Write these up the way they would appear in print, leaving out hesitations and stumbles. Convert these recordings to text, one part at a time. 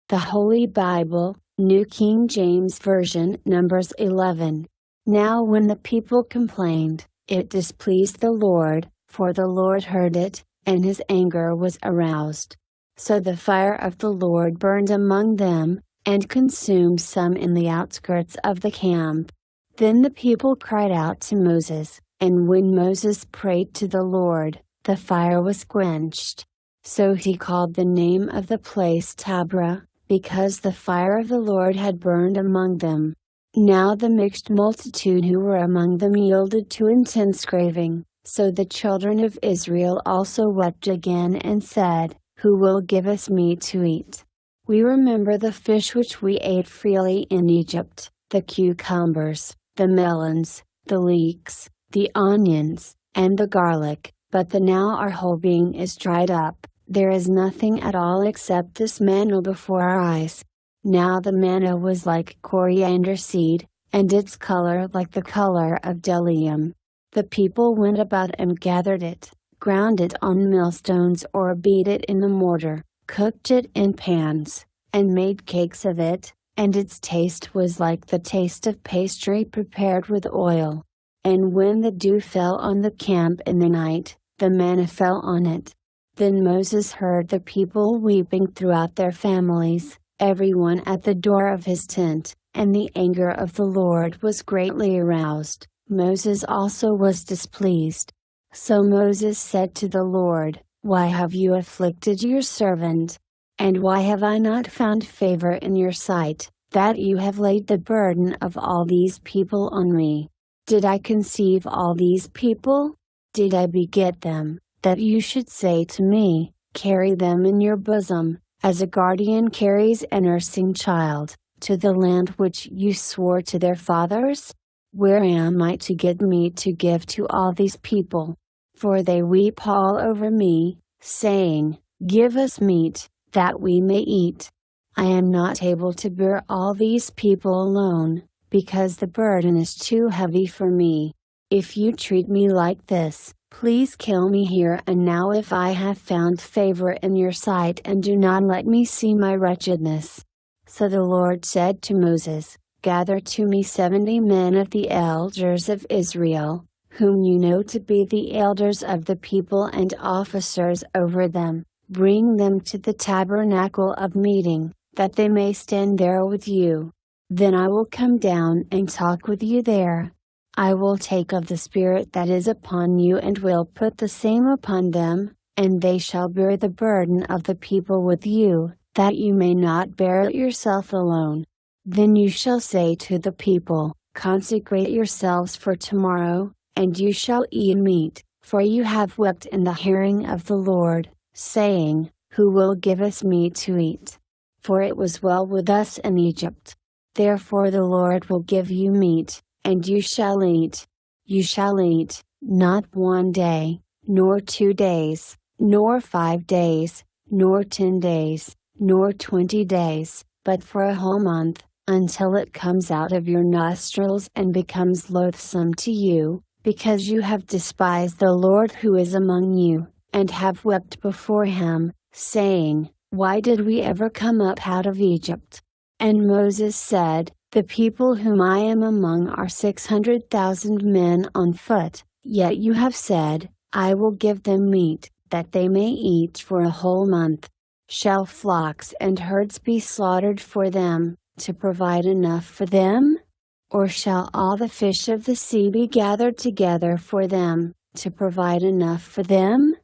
The Holy Bible, New King James Version, Numbers 11. Now when the people complained, it displeased the Lord, for the Lord heard it, and his anger was aroused. So the fire of the Lord burned among them, and consumed some in the outskirts of the camp. Then the people cried out to Moses, and when Moses prayed to the Lord, the fire was quenched. So he called the name of the place Taberah, because the fire of the Lord had burned among them. Now the mixed multitude who were among them yielded to intense craving, so the children of Israel also wept again and said, "Who will give us meat to eat? We remember the fish which we ate freely in Egypt, the cucumbers, the melons, the leeks, the onions, and the garlic, but now our whole being is dried up. There is nothing at all except this manna before our eyes." Now the manna was like coriander seed, and its color like the color of bdellium. The people went about and gathered it, ground it on millstones or beat it in the mortar, cooked it in pans, and made cakes of it, and its taste was like the taste of pastry prepared with oil. And when the dew fell on the camp in the night, the manna fell on it. Then Moses heard the people weeping throughout their families, everyone at the door of his tent, and the anger of the Lord was greatly aroused. Moses also was displeased. So Moses said to the Lord, "Why have you afflicted your servant? And why have I not found favor in your sight, that you have laid the burden of all these people on me? Did I conceive all these people? Did I beget them, that you should say to me, 'Carry them in your bosom, as a guardian carries a nursing child, to the land which you swore to their fathers'? Where am I to get meat to give to all these people? For they weep all over me, saying, 'Give us meat, that we may eat.' I am not able to bear all these people alone, because the burden is too heavy for me. If you treat me like this, please kill me here and now if I have found favor in your sight, and do not let me see my wretchedness." So the Lord said to Moses, "Gather to me 70 men of the elders of Israel, whom you know to be the elders of the people and officers over them. Bring them to the tabernacle of meeting, that they may stand there with you. Then I will come down and talk with you there. I will take of the Spirit that is upon you and will put the same upon them, and they shall bear the burden of the people with you, that you may not bear it yourself alone. Then you shall say to the people, 'Consecrate yourselves for tomorrow, and you shall eat meat, for you have wept in the hearing of the Lord, saying, Who will give us meat to eat? For it was well with us in Egypt. Therefore the Lord will give you meat, and you shall eat. You shall eat, not 1 day, nor 2 days, nor 5 days, nor 10 days, nor 20 days, but for a whole month, until it comes out of your nostrils and becomes loathsome to you, because you have despised the Lord who is among you, and have wept before him, saying, Why did we ever come up out of Egypt?" And Moses said, "The people whom I am among are 600,000 men on foot, yet you have said, I will give them meat, that they may eat for a whole month. Shall flocks and herds be slaughtered for them, to provide enough for them? Or shall all the fish of the sea be gathered together for them, to provide enough for them?"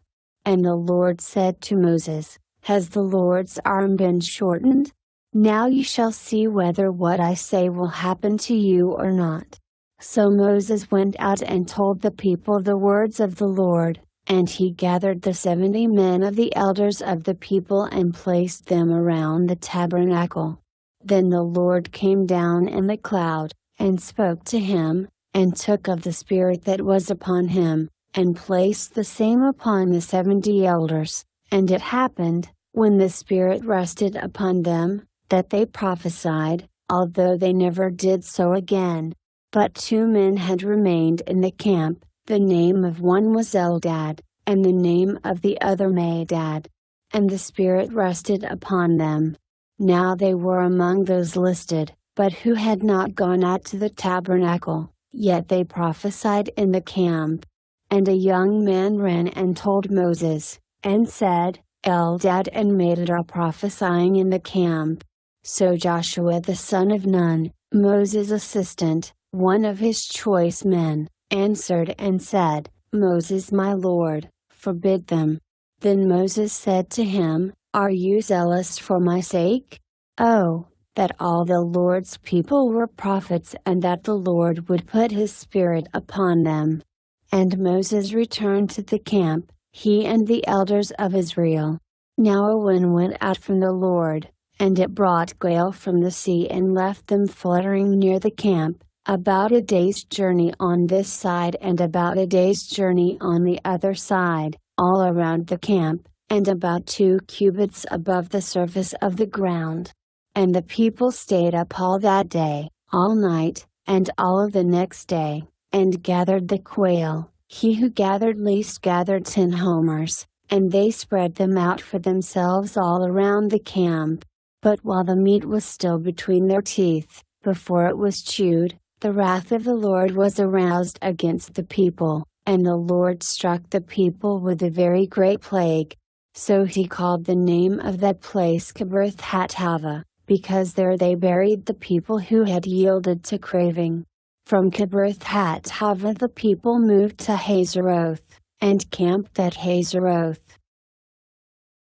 And the Lord said to Moses, "Has the Lord's arm been shortened? Now you shall see whether what I say will happen to you or not." So Moses went out and told the people the words of the Lord, and he gathered the 70 men of the elders of the people and placed them around the tabernacle. Then the Lord came down in the cloud, and spoke to him, and took of the Spirit that was upon him, and placed the same upon the 70 elders. And it happened, when the Spirit rested upon them, that they prophesied, although they never did so again. But 2 men had remained in the camp, the name of one was Eldad, and the name of the other Medad. And the Spirit rested upon them. Now they were among those listed, but who had not gone out to the tabernacle, yet they prophesied in the camp. And a young man ran and told Moses, and said, Eldad and Medad are prophesying in the camp. So Joshua the son of Nun, Moses' assistant, one of his choice men, answered and said, Moses my lord, forbid them. Then Moses said to him, Are you zealous for my sake? Oh, that all the Lord's people were prophets and that the Lord would put his spirit upon them. And Moses returned to the camp, he and the elders of Israel. Now a wind went out from the Lord, and it brought gale from the sea and left them fluttering near the camp, about a day's journey on this side and about a day's journey on the other side, all around the camp, and about 2 cubits above the surface of the ground. And the people stayed up all that day, all night, and all of the next day, and gathered the quail. He who gathered least gathered 10 homers, and they spread them out for themselves all around the camp. But while the meat was still between their teeth, before it was chewed, the wrath of the Lord was aroused against the people, and the Lord struck the people with a very great plague. So he called the name of that place Kibroth Hattaavah, because there they buried the people who had yielded to craving. From Kibroth Hattaavah the people moved to Hazeroth, and camped at Hazeroth.